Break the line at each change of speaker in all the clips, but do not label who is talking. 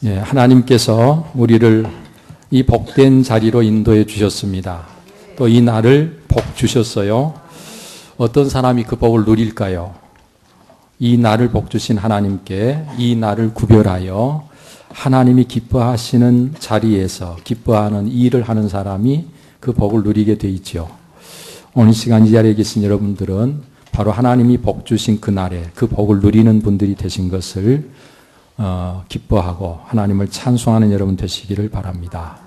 예, 하나님께서 우리를 이 복된 자리로 인도해 주셨습니다. 또 이 날을 복 주셨어요. 어떤 사람이 그 복을 누릴까요? 이 날을 복 주신 하나님께 이 날을 구별하여 하나님이 기뻐하시는 자리에서 기뻐하는 일을 하는 사람이 그 복을 누리게 돼 있죠. 오늘 시간 이 자리에 계신 여러분들은 바로 하나님이 복 주신 그 날에 그 복을 누리는 분들이 되신 것을 기뻐하고 하나님을 찬송하는 여러분 되시기를 바랍니다.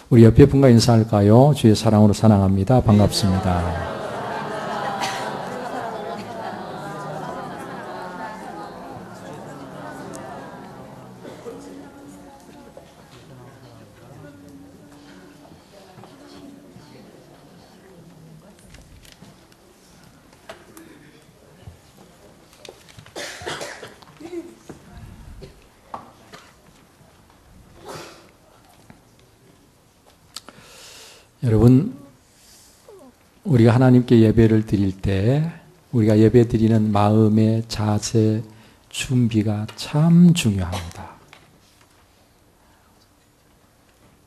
우리 옆에 분과 인사할까요? 주의 사랑으로 사랑합니다. 반갑습니다. 여러분, 우리가 하나님께 예배를 드릴 때 우리가 예배 드리는 마음의 자세, 준비가 참 중요합니다.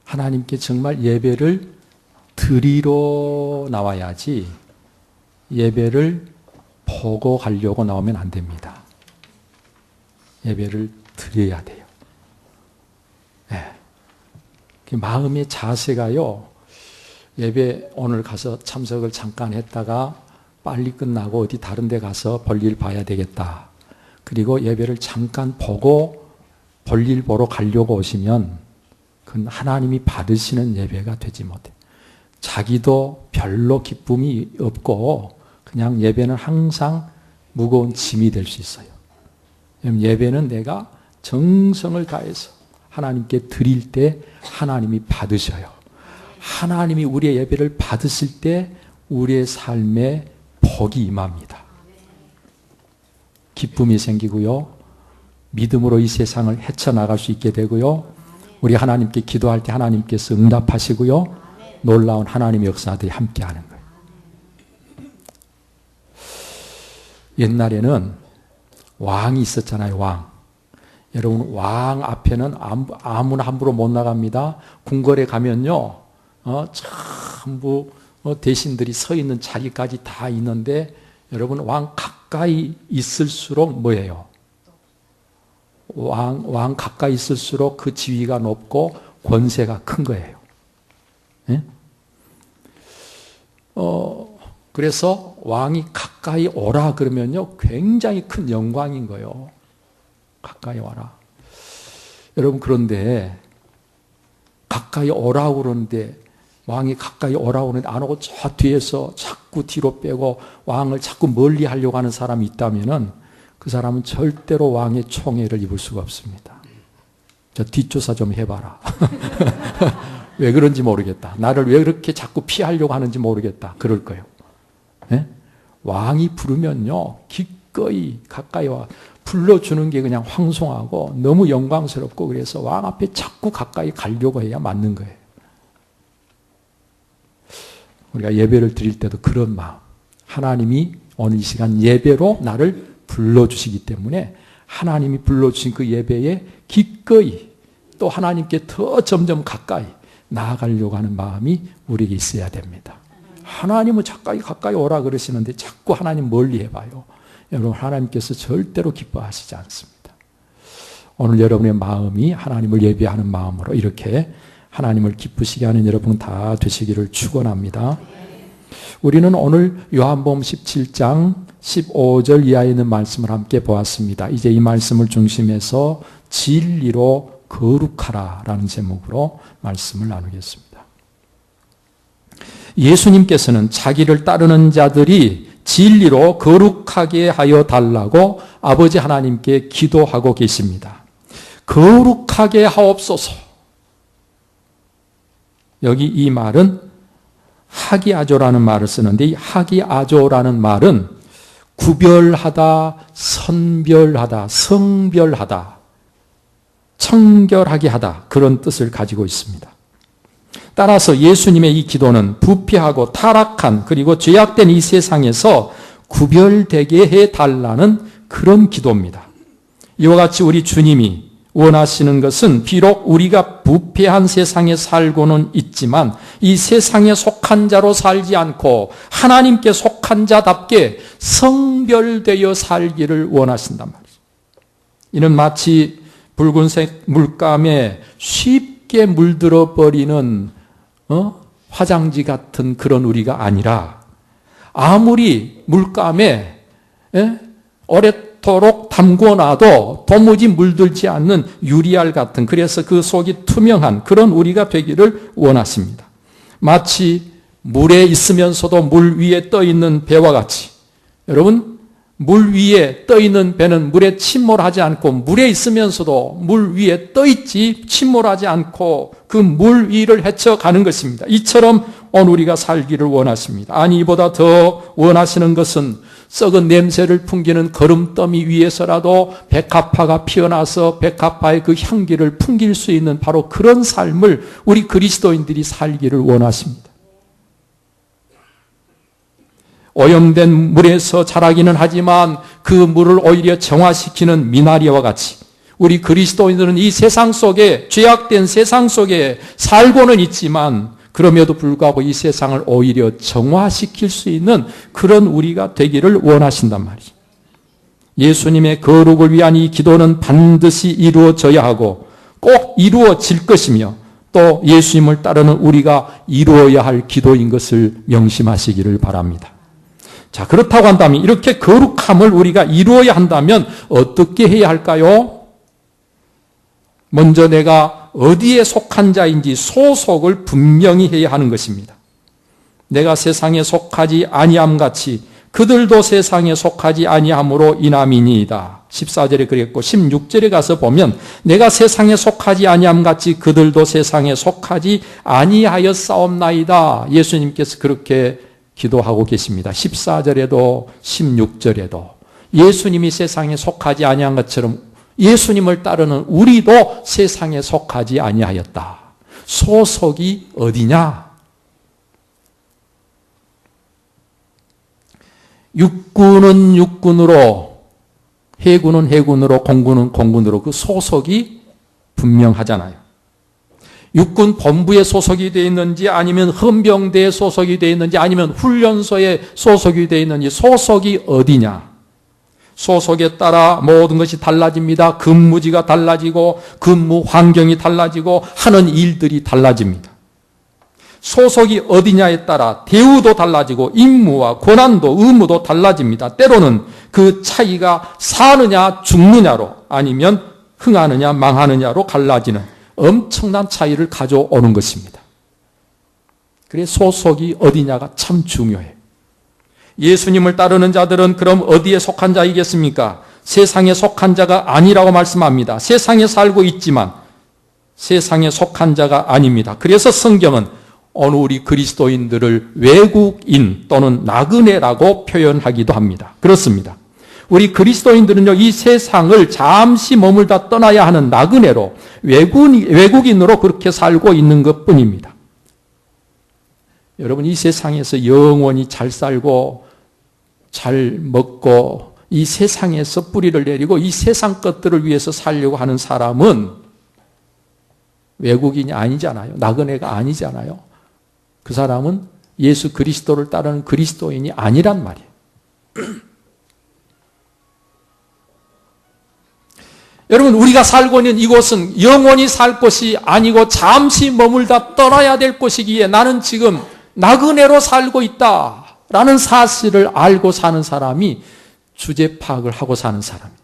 하나님께 정말 예배를 드리러 나와야지 예배를 보고 가려고 나오면 안 됩니다. 예배를 드려야 돼요. 네. 그 마음의 자세가요, 예배 오늘 가서 참석을 잠깐 했다가 빨리 끝나고 어디 다른 데 가서 볼일 봐야 되겠다. 그리고 예배를 잠깐 보고 볼일 보러 가려고 오시면 그건 하나님이 받으시는 예배가 되지 못해. 자기도 별로 기쁨이 없고 그냥 예배는 항상 무거운 짐이 될 수 있어요. 예배는 내가 정성을 다해서 하나님께 드릴 때 하나님이 받으셔요. 하나님이 우리의 예배를 받으실 때 우리의 삶에 복이 임합니다. 기쁨이 생기고요. 믿음으로 이 세상을 헤쳐나갈 수 있게 되고요. 우리 하나님께 기도할 때 하나님께서 응답하시고요. 놀라운 하나님의 역사들이 함께하는 거예요. 옛날에는 왕이 있었잖아요. 왕. 여러분, 왕 앞에는 아무나 함부로 못 나갑니다. 궁궐에 가면요. 전부 대신들이 서 있는 자리까지 다 있는데 여러분, 왕 가까이 있을수록 뭐예요? 왕 가까이 있을수록 그 지위가 높고 권세가 큰 거예요. 예? 그래서 왕이 가까이 오라 그러면요, 굉장히 큰 영광인 거예요. 가까이 와라. 여러분, 그런데 가까이 오라고 그러는데 왕이 가까이 오라고 하는데 안 오고 저 뒤에서 자꾸 뒤로 빼고 왕을 자꾸 멀리 하려고 하는 사람이 있다면 그 사람은 절대로 왕의 총애를 입을 수가 없습니다. 저 뒷조사 좀 해봐라. 왜 그런지 모르겠다. 나를 왜 그렇게 자꾸 피하려고 하는지 모르겠다. 그럴 거예요. 네? 왕이 부르면요, 기꺼이 가까이 와. 불러주는 게 그냥 황송하고 너무 영광스럽고 그래서 왕 앞에 자꾸 가까이 가려고 해야 맞는 거예요. 우리가 예배를 드릴 때도 그런 마음. 하나님이 오늘 이 시간 예배로 나를 불러주시기 때문에 하나님이 불러주신 그 예배에 기꺼이 또 하나님께 더 점점 가까이 나아가려고 하는 마음이 우리에게 있어야 됩니다. 하나님은 가까이 오라 그러시는데 자꾸 하나님 멀리 해봐요. 여러분, 하나님께서 절대로 기뻐하시지 않습니다. 오늘 여러분의 마음이 하나님을 예배하는 마음으로 이렇게 하나님을 기쁘시게 하는 여러분 다 되시기를 축원합니다. 우리는 오늘 요한복음 17장 15절 이하에 있는 말씀을 함께 보았습니다. 이제 이 말씀을 중심해서 진리로 거룩하라라는 제목으로 말씀을 나누겠습니다. 예수님께서는 자기를 따르는 자들이 진리로 거룩하게 하여 달라고 아버지 하나님께 기도하고 계십니다. 거룩하게 하옵소서. 여기 이 말은 하기아조라는 말을 쓰는데 이 하기아조라는 말은 구별하다, 선별하다, 성별하다, 청결하게 하다 그런 뜻을 가지고 있습니다. 따라서 예수님의 이 기도는 부패하고 타락한 그리고 죄악된 이 세상에서 구별되게 해달라는 그런 기도입니다. 이와 같이 우리 주님이 원하시는 것은 비록 우리가 부패한 세상에 살고는 있지만 이 세상에 속한 자로 살지 않고 하나님께 속한 자답게 성별되어 살기를 원하신단 말이죠. 이는 마치 붉은색 물감에 쉽게 물들어 버리는 화장지 같은 그런 우리가 아니라 아무리 물감에 오랫도록 담궈놔도 도무지 물들지 않는 유리알 같은, 그래서 그 속이 투명한 그런 우리가 되기를 원하십니다. 마치 물에 있으면서도 물 위에 떠 있는 배와 같이, 여러분, 물 위에 떠 있는 배는 물에 침몰하지 않고 물에 있으면서도 물 위에 떠 있지 침몰하지 않고 그 물 위를 헤쳐가는 것입니다. 이처럼 오늘 우리가 살기를 원하십니다. 아니, 이보다 더 원하시는 것은 썩은 냄새를 풍기는 거름더미 위에서라도 백합화가 피어나서 백합화의 그 향기를 풍길 수 있는 바로 그런 삶을 우리 그리스도인들이 살기를 원하십니다. 오염된 물에서 자라기는 하지만 그 물을 오히려 정화시키는 미나리와 같이 우리 그리스도인들은 이 세상 속에, 죄악된 세상 속에 살고는 있지만 그럼에도 불구하고 이 세상을 오히려 정화시킬 수 있는 그런 우리가 되기를 원하신단 말이죠. 예수님의 거룩을 위한 이 기도는 반드시 이루어져야 하고 꼭 이루어질 것이며 또 예수님을 따르는 우리가 이루어야 할 기도인 것을 명심하시기를 바랍니다. 자, 그렇다고 한다면, 이렇게 거룩함을 우리가 이루어야 한다면 어떻게 해야 할까요? 먼저 내가 어디에 속한 자인지 소속을 분명히 해야 하는 것입니다. 내가 세상에 속하지 아니함 같이 그들도 세상에 속하지 아니함으로 인함이니이다. 14절에 그랬고 16절에 가서 보면 내가 세상에 속하지 아니함 같이 그들도 세상에 속하지 아니하였사옵나이다. 예수님께서 그렇게 기도하고 계십니다. 14절에도 16절에도 예수님이 세상에 속하지 아니한 것처럼 예수님을 따르는 우리도 세상에 속하지 아니하였다. 소속이 어디냐? 육군은 육군으로, 해군은 해군으로, 공군은 공군으로 그 소속이 분명하잖아요. 육군 본부에 소속이 되어 있는지 아니면 헌병대에 소속이 되어 있는지 아니면 훈련소에 소속이 되어 있는지 소속이 어디냐? 소속에 따라 모든 것이 달라집니다. 근무지가 달라지고 근무 환경이 달라지고 하는 일들이 달라집니다. 소속이 어디냐에 따라 대우도 달라지고 임무와 권한도 의무도 달라집니다. 때로는 그 차이가 사느냐 죽느냐로 아니면 흥하느냐 망하느냐로 갈라지는 엄청난 차이를 가져오는 것입니다. 그래서 소속이 어디냐가 참 중요해요. 예수님을 따르는 자들은 그럼 어디에 속한 자이겠습니까? 세상에 속한 자가 아니라고 말씀합니다. 세상에 살고 있지만 세상에 속한 자가 아닙니다. 그래서 성경은 오늘 우리 그리스도인들을 외국인 또는 나그네라고 표현하기도 합니다. 그렇습니다. 우리 그리스도인들은요, 이 세상을 잠시 머물다 떠나야 하는 나그네로, 외국인으로 그렇게 살고 있는 것 뿐입니다. 여러분, 이 세상에서 영원히 잘 살고 잘 먹고 이 세상에서 뿌리를 내리고 이 세상 것들을 위해서 살려고 하는 사람은 외국인이 아니잖아요. 나그네가 아니잖아요. 그 사람은 예수 그리스도를 따르는 그리스도인이 아니란 말이에요. 여러분, 우리가 살고 있는 이곳은 영원히 살 곳이 아니고 잠시 머물다 떠나야 될 곳이기에 나는 지금 나그네로 살고 있다라는 사실을 알고 사는 사람이 주제 파악을 하고 사는 사람이에요.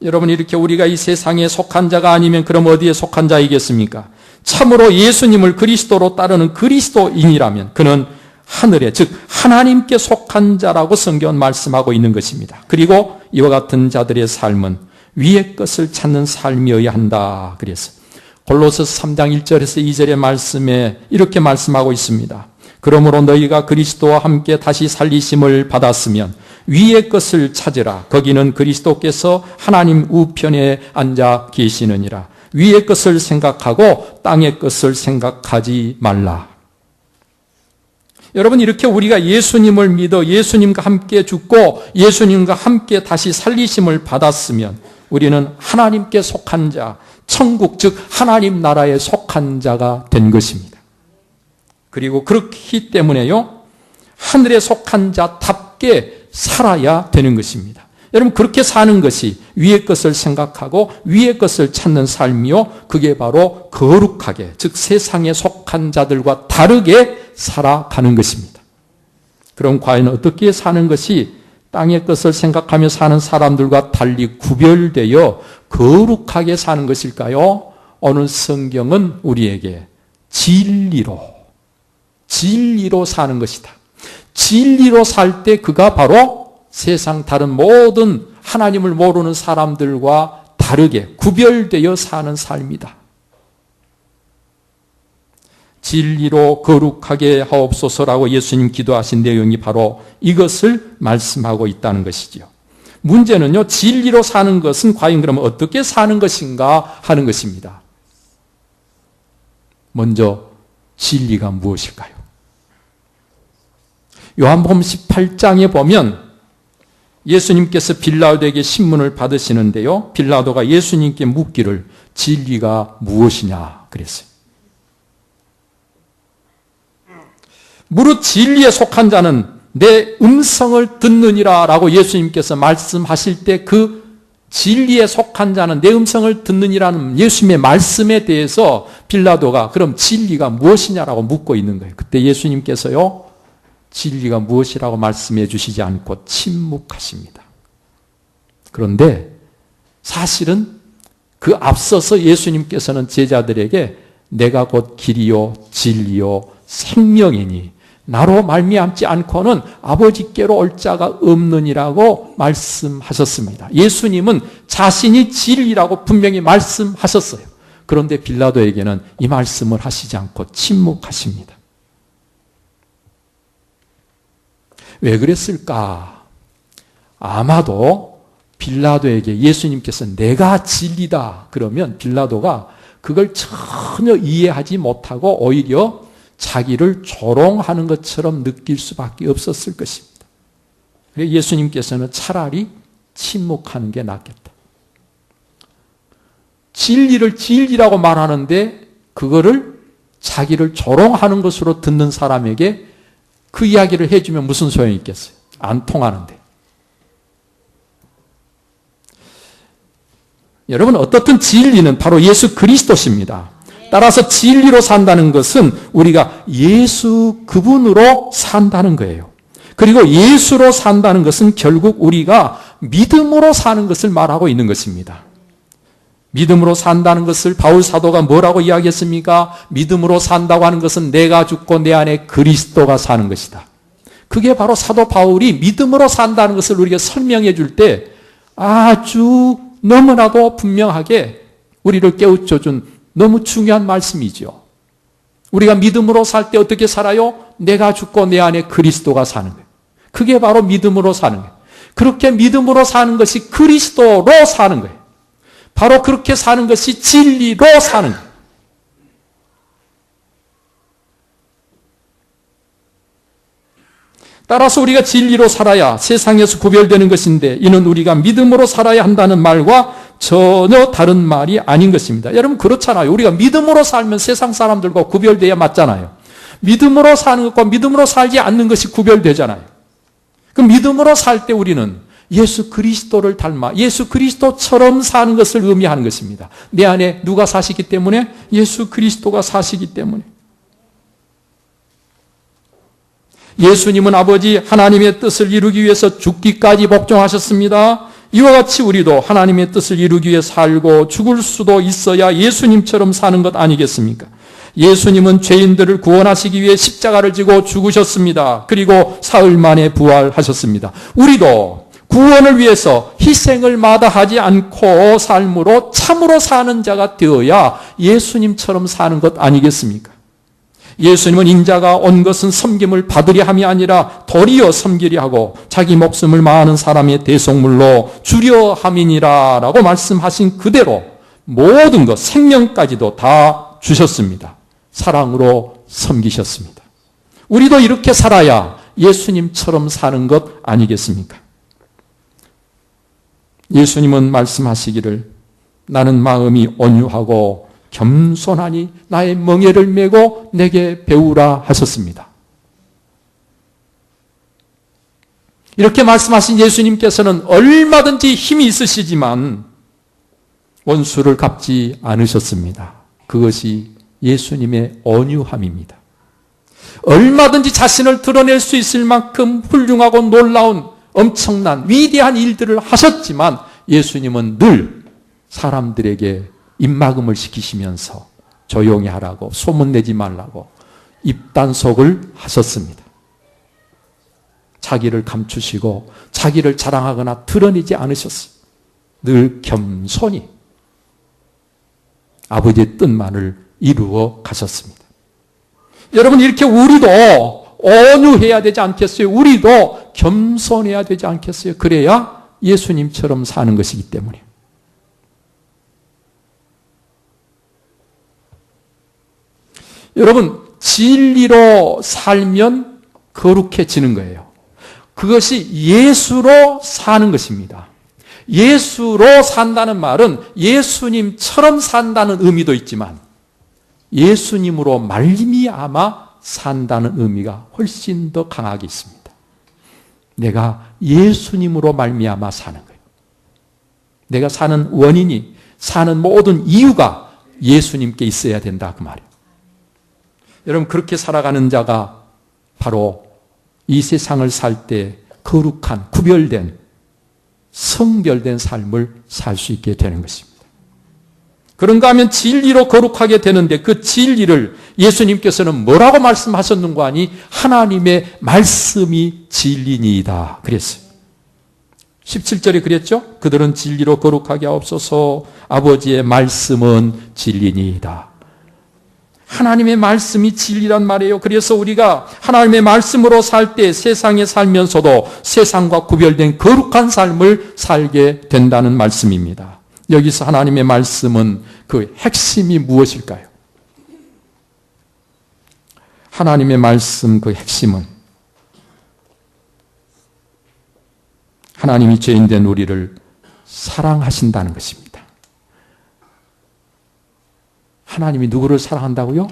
여러분, 이렇게 우리가 이 세상에 속한 자가 아니면 그럼 어디에 속한 자이겠습니까? 참으로 예수님을 그리스도로 따르는 그리스도인이라면 그는 하늘에, 즉 하나님께 속한 자라고 성경은 말씀하고 있는 것입니다. 그리고 이와 같은 자들의 삶은 위의 것을 찾는 삶이어야 한다. 그래서 골로새서 3장 1절에서 2절의 말씀에 이렇게 말씀하고 있습니다. 그러므로 너희가 그리스도와 함께 다시 살리심을 받았으면 위의 것을 찾으라. 거기는 그리스도께서 하나님 우편에 앉아 계시느니라. 위의 것을 생각하고 땅의 것을 생각하지 말라. 여러분, 이렇게 우리가 예수님을 믿어 예수님과 함께 죽고 예수님과 함께 다시 살리심을 받았으면 우리는 하나님께 속한 자, 천국 즉 하나님 나라에 속한 자가 된 것입니다. 그리고 그렇기 때문에요, 하늘에 속한 자답게 살아야 되는 것입니다. 여러분, 그렇게 사는 것이 위의 것을 생각하고 위의 것을 찾는 삶이요, 그게 바로 거룩하게, 즉 세상에 속한 자들과 다르게 살아가는 것입니다. 그럼 과연 어떻게 사는 것이 땅의 것을 생각하며 사는 사람들과 달리 구별되어 거룩하게 사는 것일까요? 오늘 성경은 우리에게 진리로 사는 것이다. 진리로 살 때 그가 바로 세상 다른 모든 하나님을 모르는 사람들과 다르게 구별되어 사는 삶이다. 진리로 거룩하게 하옵소서라고 예수님 기도하신 내용이 바로 이것을 말씀하고 있다는 것이지요. 문제는요, 진리로 사는 것은 과연 그러면 어떻게 사는 것인가 하는 것입니다. 먼저 진리가 무엇일까요? 요한복음 18장에 보면 예수님께서 빌라도에게 신문을 받으시는데요, 빌라도가 예수님께 묻기를 진리가 무엇이냐 그랬어요. 무릇 진리에 속한 자는 내 음성을 듣느니라 라고 예수님께서 말씀하실 때 그 진리에 속한 자는 내 음성을 듣느니라는 예수님의 말씀에 대해서 빌라도가 그럼 진리가 무엇이냐라고 묻고 있는 거예요. 그때 예수님께서요, 진리가 무엇이라고 말씀해 주시지 않고 침묵하십니다. 그런데 사실은 그 앞서서 예수님께서는 제자들에게 내가 곧 길이요 진리요 생명이니 나로 말미암지 않고는 아버지께로 올 자가 없느니라고 말씀하셨습니다. 예수님은 자신이 진리라고 분명히 말씀하셨어요. 그런데 빌라도에게는 이 말씀을 하시지 않고 침묵하십니다. 왜 그랬을까? 아마도 빌라도에게 예수님께서 내가 진리다 그러면 빌라도가 그걸 전혀 이해하지 못하고 오히려 자기를 조롱하는 것처럼 느낄 수밖에 없었을 것입니다. 그래서 예수님께서는 차라리 침묵하는 게 낫겠다. 진리를 진리라고 말하는데 그거를 자기를 조롱하는 것으로 듣는 사람에게 그 이야기를 해주면 무슨 소용이 있겠어요? 안 통하는데. 여러분, 어떻든 진리는 바로 예수 그리스도십니다. 따라서 진리로 산다는 것은 우리가 예수 그분으로 산다는 거예요. 그리고 예수로 산다는 것은 결국 우리가 믿음으로 사는 것을 말하고 있는 것입니다. 믿음으로 산다는 것을 바울 사도가 뭐라고 이야기했습니까? 믿음으로 산다고 하는 것은 내가 죽고 내 안에 그리스도가 사는 것이다. 그게 바로 사도 바울이 믿음으로 산다는 것을 우리에게 설명해 줄 때 아주 너무나도 분명하게 우리를 깨우쳐준 너무 중요한 말씀이죠. 우리가 믿음으로 살 때 어떻게 살아요? 내가 죽고 내 안에 그리스도가 사는 거예요. 그게 바로 믿음으로 사는 거예요. 그렇게 믿음으로 사는 것이 그리스도로 사는 거예요. 바로 그렇게 사는 것이 진리로 사는 거예요. 따라서 우리가 진리로 살아야 세상에서 구별되는 것인데 이는 우리가 믿음으로 살아야 한다는 말과 전혀 다른 말이 아닌 것입니다. 여러분 그렇잖아요. 우리가 믿음으로 살면 세상 사람들과 구별돼야 맞잖아요. 믿음으로 사는 것과 믿음으로 살지 않는 것이 구별되잖아요. 그 믿음으로 살 때 우리는 예수 그리스도를 닮아 예수 그리스도처럼 사는 것을 의미하는 것입니다. 내 안에 누가 사시기 때문에? 예수 그리스도가 사시기 때문에. 예수님은 아버지 하나님의 뜻을 이루기 위해서 죽기까지 복종하셨습니다. 이와 같이 우리도 하나님의 뜻을 이루기 위해 살고 죽을 수도 있어야 예수님처럼 사는 것 아니겠습니까? 예수님은 죄인들을 구원하시기 위해 십자가를 지고 죽으셨습니다. 그리고 사흘 만에 부활하셨습니다. 우리도 구원을 위해서 희생을 마다하지 않고 삶으로 참으로 사는 자가 되어야 예수님처럼 사는 것 아니겠습니까? 예수님은 인자가 온 것은 섬김을 받으려 함이 아니라 도리어 섬기려 하고 자기 목숨을 많은 사람의 대속물로 주려 함이니라 라고 말씀하신 그대로 모든 것, 생명까지도 다 주셨습니다. 사랑으로 섬기셨습니다. 우리도 이렇게 살아야 예수님처럼 사는 것 아니겠습니까? 예수님은 말씀하시기를 나는 마음이 온유하고 겸손하니 나의 멍에를 메고 내게 배우라 하셨습니다. 이렇게 말씀하신 예수님께서는 얼마든지 힘이 있으시지만 원수를 갚지 않으셨습니다. 그것이 예수님의 온유함입니다. 얼마든지 자신을 드러낼 수 있을 만큼 훌륭하고 놀라운 엄청난 위대한 일들을 하셨지만 예수님은 늘 사람들에게 입막음을 시키시면서 조용히 하라고 소문내지 말라고 입단속을 하셨습니다. 자기를 감추시고 자기를 자랑하거나 드러내지 않으셨어요. 늘 겸손히 아버지의 뜻만을 이루어 가셨습니다. 여러분 이렇게 우리도 온유해야 되지 않겠어요? 우리도 겸손해야 되지 않겠어요? 그래야 예수님처럼 사는 것이기 때문에. 여러분 진리로 살면 거룩해지는 거예요. 그것이 예수로 사는 것입니다. 예수로 산다는 말은 예수님처럼 산다는 의미도 있지만 예수님으로 말미암아 산다는 의미가 훨씬 더 강하게 있습니다. 내가 예수님으로 말미암아 사는 거예요. 내가 사는 원인이, 사는 모든 이유가 예수님께 있어야 된다 그 말이에요. 여러분 그렇게 살아가는 자가 바로 이 세상을 살 때 거룩한, 구별된, 성별된 삶을 살 수 있게 되는 것입니다. 그런가 하면 진리로 거룩하게 되는데 그 진리를 예수님께서는 뭐라고 말씀하셨는가 하니 하나님의 말씀이 진리니이다 그랬어요. 17절에 그랬죠? 그들은 진리로 거룩하게 하옵소서 아버지의 말씀은 진리니이다. 하나님의 말씀이 진리란 말이에요. 그래서 우리가 하나님의 말씀으로 살 때 세상에 살면서도 세상과 구별된 거룩한 삶을 살게 된다는 말씀입니다. 여기서 하나님의 말씀은 그 핵심이 무엇일까요? 하나님의 말씀 그 핵심은 하나님이 죄인된 우리를 사랑하신다는 것입니다. 하나님이 누구를 사랑한다고요?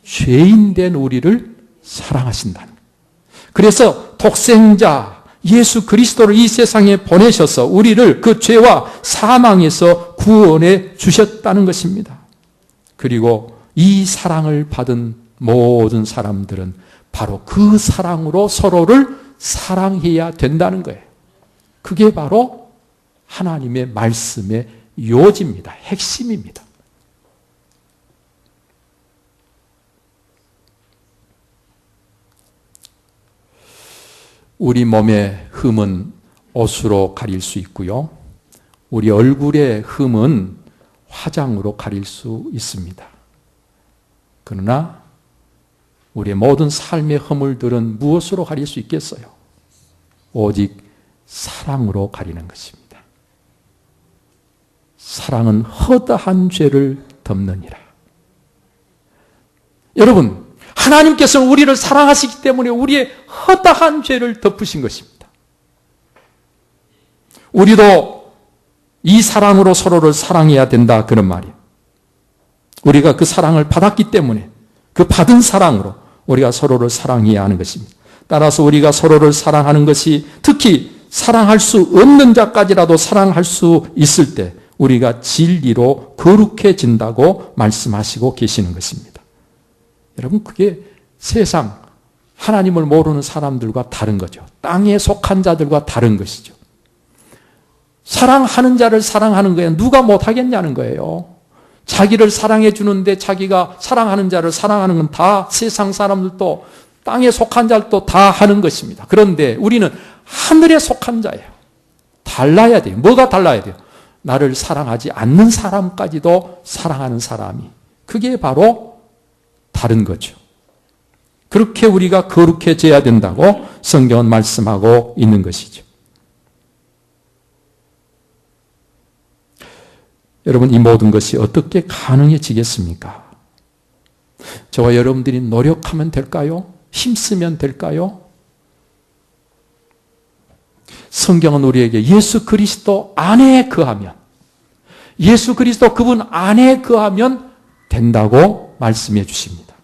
죄인된 우리를 사랑하신다는 거예요. 그래서 독생자 예수 그리스도를 이 세상에 보내셔서 우리를 그 죄와 사망에서 구원해 주셨다는 것입니다. 그리고 이 사랑을 받은 모든 사람들은 바로 그 사랑으로 서로를 사랑해야 된다는 거예요. 그게 바로 하나님의 말씀의 요지입니다. 핵심입니다. 우리 몸의 흠은 옷으로 가릴 수 있고요. 우리 얼굴의 흠은 화장으로 가릴 수 있습니다. 그러나 우리의 모든 삶의 허물들은 무엇으로 가릴 수 있겠어요? 오직 사랑으로 가리는 것입니다. 사랑은 허다한 죄를 덮느니라. 여러분, 하나님께서는 우리를 사랑하시기 때문에 우리의 허다한 죄를 덮으신 것입니다. 우리도 이 사랑으로 서로를 사랑해야 된다 그런 말이에요. 우리가 그 사랑을 받았기 때문에 그 받은 사랑으로 우리가 서로를 사랑해야 하는 것입니다. 따라서 우리가 서로를 사랑하는 것이 특히 사랑할 수 없는 자까지라도 사랑할 수 있을 때 우리가 진리로 거룩해진다고 말씀하시고 계시는 것입니다. 여러분 그게 세상 하나님을 모르는 사람들과 다른 거죠. 땅에 속한 자들과 다른 것이죠. 사랑하는 자를 사랑하는 거예요. 누가 못하겠냐는 거예요. 자기를 사랑해 주는데 자기가 사랑하는 자를 사랑하는 건 다 세상 사람들도 땅에 속한 자들도 다 하는 것입니다. 그런데 우리는 하늘에 속한 자예요. 달라야 돼요. 뭐가 달라야 돼요? 나를 사랑하지 않는 사람까지도 사랑하는 사람이. 그게 바로 다른 거죠. 그렇게 우리가 거룩해져야 된다고 성경은 말씀하고 있는 것이죠. 여러분, 이 모든 것이 어떻게 가능해지겠습니까? 저와 여러분들이 노력하면 될까요? 힘쓰면 될까요? 성경은 우리에게 예수 그리스도 안에 거하면, 예수 그리스도 그분 안에 거하면 된다고 말씀해 주십니다.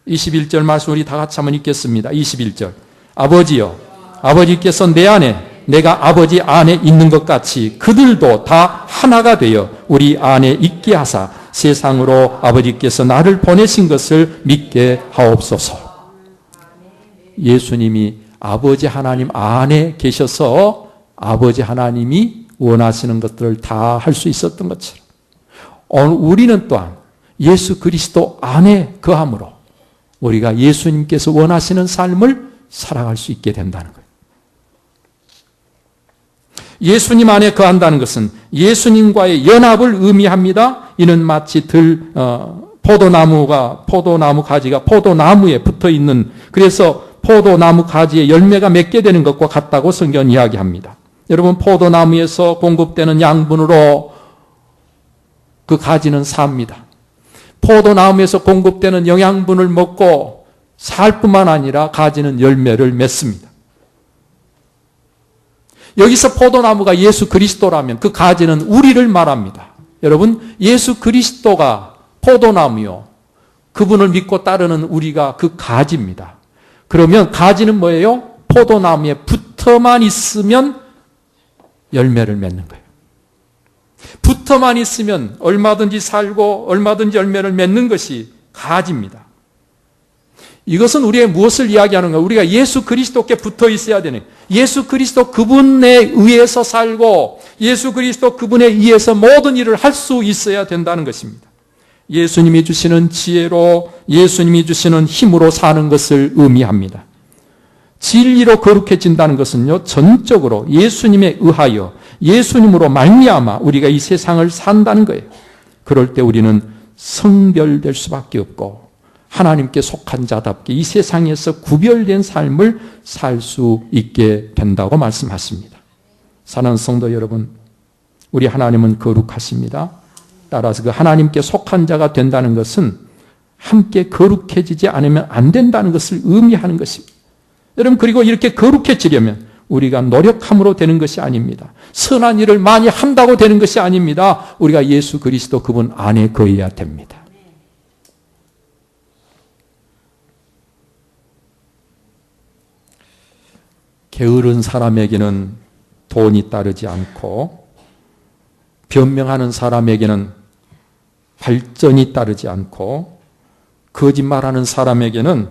21절 말씀 우리 다 같이 한번 읽겠습니다. 21절. 아버지여, 아버지께서 내 안에, 내가 아버지 안에 있는 것 같이 그들도 다 하나가 되어 우리 안에 있게 하사 세상으로 아버지께서 나를 보내신 것을 믿게 하옵소서. 예수님이 아버지 하나님 안에 계셔서 아버지 하나님이 원하시는 것들을 다 할 수 있었던 것처럼 우리는 또한 예수 그리스도 안에 거함으로 우리가 예수님께서 원하시는 삶을 살아갈 수 있게 된다는 거예요. 예수님 안에 거한다는 것은 예수님과의 연합을 의미합니다. 이는 마치 포도나무 가지가 포도나무에 붙어 있는, 그래서 포도나무 가지에 열매가 맺게 되는 것과 같다고 성경은 이야기합니다. 여러분, 포도나무에서 공급되는 양분으로 그 가지는 삽니다. 포도나무에서 공급되는 영양분을 먹고 살 뿐만 아니라 가지는 열매를 맺습니다. 여기서 포도나무가 예수 그리스도라면 그 가지는 우리를 말합니다. 여러분, 예수 그리스도가 포도나무요, 그분을 믿고 따르는 우리가 그 가지입니다. 그러면 가지는 뭐예요? 포도나무에 붙어만 있으면 열매를 맺는 거예요. 붙어만 있으면 얼마든지 살고 얼마든지 열매를 맺는 것이 가지입니다. 이것은 우리의 무엇을 이야기하는가? 우리가 예수 그리스도께 붙어 있어야 되는, 예수 그리스도 그분에 의해서 살고 예수 그리스도 그분에 의해서 모든 일을 할 수 있어야 된다는 것입니다. 예수님이 주시는 지혜로, 예수님이 주시는 힘으로 사는 것을 의미합니다. 진리로 거룩해진다는 것은요, 전적으로 예수님에 의하여 예수님으로 말미암아 우리가 이 세상을 산다는 거예요. 그럴 때 우리는 성별될 수밖에 없고 하나님께 속한 자답게 이 세상에서 구별된 삶을 살 수 있게 된다고 말씀하십니다. 사랑하는 성도 여러분, 우리 하나님은 거룩하십니다. 따라서 그 하나님께 속한 자가 된다는 것은 함께 거룩해지지 않으면 안 된다는 것을 의미하는 것입니다. 여러분, 그리고 이렇게 거룩해지려면 우리가 노력함으로 되는 것이 아닙니다. 선한 일을 많이 한다고 되는 것이 아닙니다. 우리가 예수 그리스도 그분 안에 거해야 됩니다. 게으른 사람에게는 돈이 따르지 않고 변명하는 사람에게는 발전이 따르지 않고 거짓말하는 사람에게는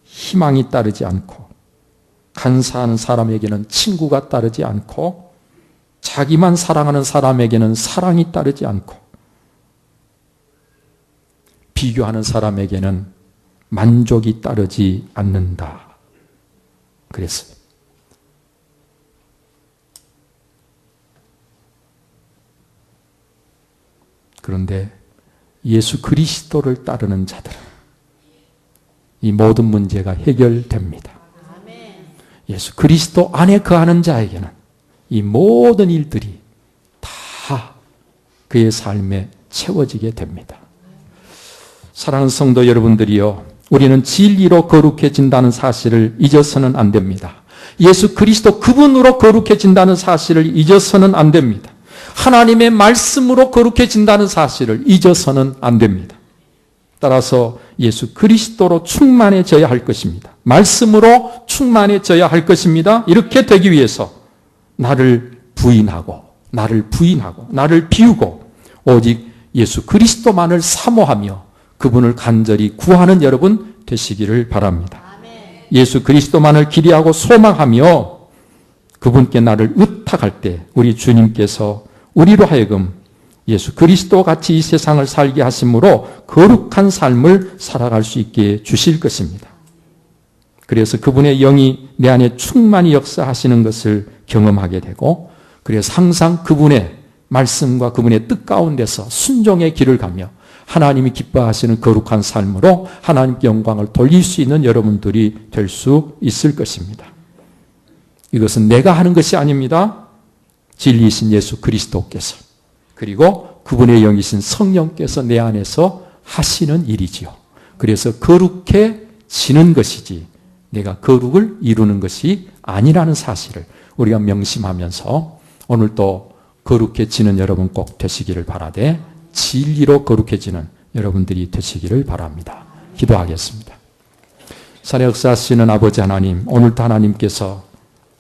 희망이 따르지 않고 간사하는 사람에게는 친구가 따르지 않고 자기만 사랑하는 사람에게는 사랑이 따르지 않고 비교하는 사람에게는 만족이 따르지 않는다. 그랬어요. 그런데 예수 그리스도를 따르는 자들은 이 모든 문제가 해결됩니다. 예수 그리스도 안에 거하는 자에게는 이 모든 일들이 다 그의 삶에 채워지게 됩니다. 사랑하는 성도 여러분들이요, 우리는 진리로 거룩해진다는 사실을 잊어서는 안 됩니다. 예수 그리스도 그분으로 거룩해진다는 사실을 잊어서는 안 됩니다. 하나님의 말씀으로 거룩해진다는 사실을 잊어서는 안 됩니다. 따라서 예수 그리스도로 충만해져야 할 것입니다. 말씀으로 충만해져야 할 것입니다. 이렇게 되기 위해서 나를 부인하고 나를 비우고 오직 예수 그리스도만을 사모하며 그분을 간절히 구하는 여러분 되시기를 바랍니다. 예수 그리스도만을 기대하고 소망하며 그분께 나를 의탁할 때 우리 주님께서 우리로 하여금 예수 그리스도 같이 이 세상을 살게 하심으로 거룩한 삶을 살아갈 수 있게 주실 것입니다. 그래서 그분의 영이 내 안에 충만히 역사하시는 것을 경험하게 되고, 그래서 항상 그분의 말씀과 그분의 뜻 가운데서 순종의 길을 가며 하나님이 기뻐하시는 거룩한 삶으로 하나님께 영광을 돌릴 수 있는 여러분들이 될 수 있을 것입니다. 이것은 내가 하는 것이 아닙니다. 진리이신 예수 그리스도께서, 그리고 그분의 영이신 성령께서 내 안에서 하시는 일이지요. 그래서 거룩해지는 지는 것이지 내가 거룩을 이루는 것이 아니라는 사실을 우리가 명심하면서 오늘 또 거룩해지는 여러분 꼭 되시기를 바라되 진리로 거룩해지는 여러분들이 되시기를 바랍니다. 기도하겠습니다. 산의 역사하시는 아버지 하나님, 오늘도 하나님께서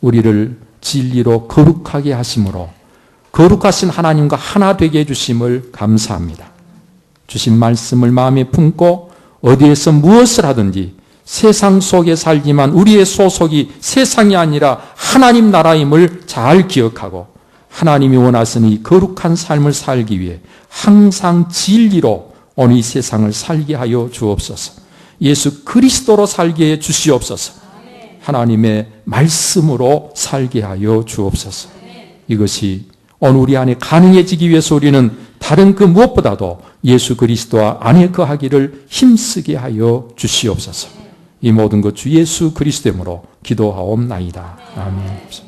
우리를 진리로 거룩하게 하심으로 거룩하신 하나님과 하나 되게 해주심을 감사합니다. 주신 말씀을 마음에 품고 어디에서 무엇을 하든지 세상 속에 살지만 우리의 소속이 세상이 아니라 하나님 나라임을 잘 기억하고 하나님이 원하시는 이 거룩한 삶을 살기 위해 항상 진리로 오늘 이 세상을 살게 하여 주옵소서. 예수 그리스도로 살게 해 주시옵소서. 하나님의 말씀으로 살게 하여 주옵소서. 이것이 오늘 우리 안에 가능해지기 위해서 우리는 다른 그 무엇보다도 예수 그리스도와 안에 거하기를 힘쓰게 하여 주시옵소서. 이 모든 것 주 예수 그리스도 이름으로 기도하옵나이다. 아멘.